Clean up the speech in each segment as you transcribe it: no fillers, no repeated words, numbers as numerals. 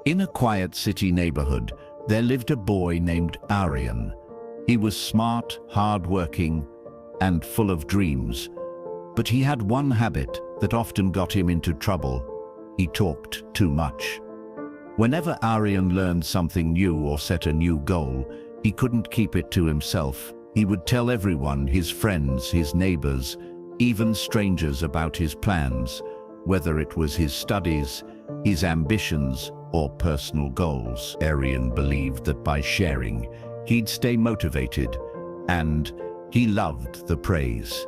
In a quiet city neighborhood, there lived a boy named Aryan. He was smart, hard-working, and full of dreams. But he had one habit that often got him into trouble. He talked too much. Whenever Aryan learned something new or set a new goal, he couldn't keep it to himself. He would tell everyone, his friends, his neighbors, even strangers, about his plans, whether it was his studies, his ambitions, or personal goals. Aryan believed that by sharing, he'd stay motivated, and he loved the praise.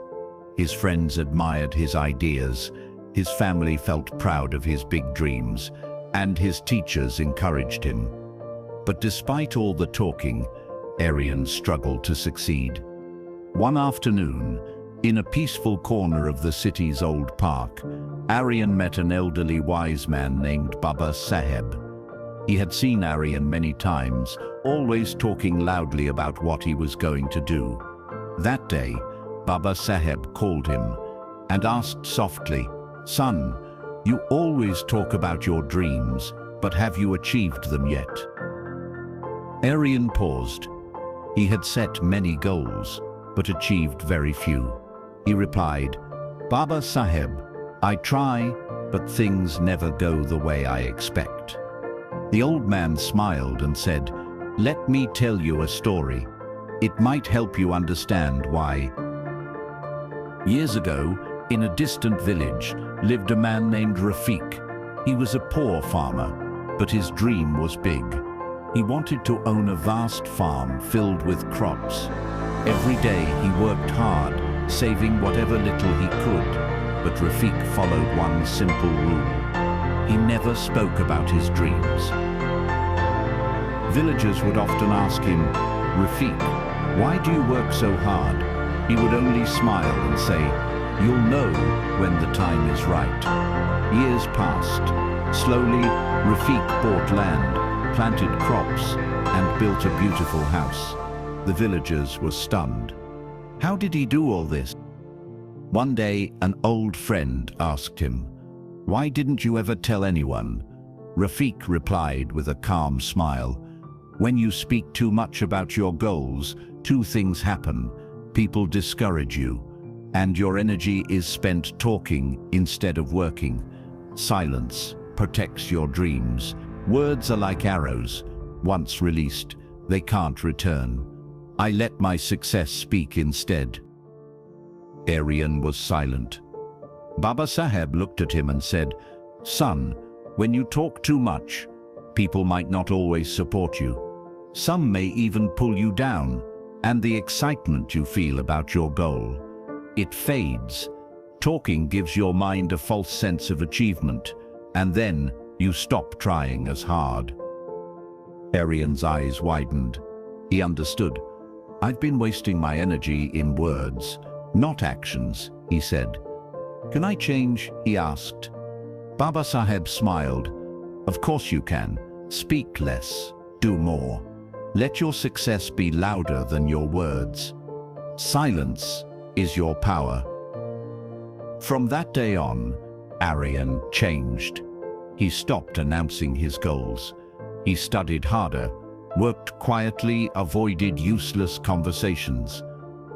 His friends admired his ideas, his family felt proud of his big dreams, and his teachers encouraged him. But despite all the talking, Aryan struggled to succeed. One afternoon, in a peaceful corner of the city's old park, Aryan met an elderly wise man named Baba Saheb. He had seen Aryan many times, always talking loudly about what he was going to do. That day, Baba Saheb called him and asked softly, "Son, you always talk about your dreams, but have you achieved them yet?" Aryan paused. He had set many goals, but achieved very few. He replied, "Baba Saheb, I try, but things never go the way I expect." The old man smiled and said, "Let me tell you a story. It might help you understand why." Years ago, in a distant village, lived a man named Rafiq. He was a poor farmer, but his dream was big. He wanted to own a vast farm filled with crops. Every day he worked hard, saving whatever little he could, but Rafiq followed one simple rule. He never spoke about his dreams. Villagers would often ask him, "Rafiq, why do you work so hard?" He would only smile and say, "You'll know when the time is right." Years passed. Slowly, Rafiq bought land, planted crops, and built a beautiful house. The villagers were stunned. How did he do all this? One day, an old friend asked him, "Why didn't you ever tell anyone?" Rafiq replied with a calm smile, "When you speak too much about your goals, two things happen. People discourage you, and your energy is spent talking instead of working. Silence protects your dreams. Words are like arrows. Once released, they can't return. I let my success speak instead." Aryan was silent. Baba Saheb looked at him and said, "Son, when you talk too much, people might not always support you. Some may even pull you down, and the excitement you feel about your goal, it fades. Talking gives your mind a false sense of achievement, and then you stop trying as hard." Aryan's eyes widened. He understood. "I've been wasting my energy in words, not actions," he said. "Can I change?" he asked. Baba Saheb smiled. "Of course you can. Speak less, do more. Let your success be louder than your words. Silence is your power." From that day on, Aryan changed. He stopped announcing his goals. He studied harder, worked quietly, avoided useless conversations.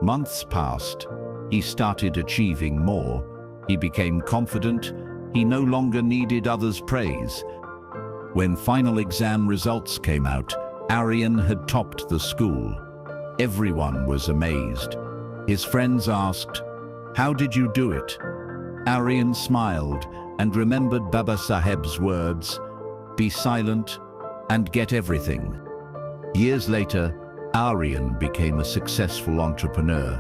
Months passed. He started achieving more. He became confident. He no longer needed others' praise. When final exam results came out, Aryan had topped the school. Everyone was amazed. His friends asked, "How did you do it?" Aryan smiled and remembered Baba Saheb's words, "Be silent and get everything." Years later, Aryan became a successful entrepreneur.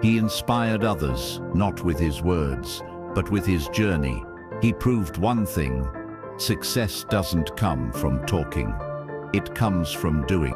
He inspired others, not with his words, but with his journey. He proved one thing: success doesn't come from talking. It comes from doing.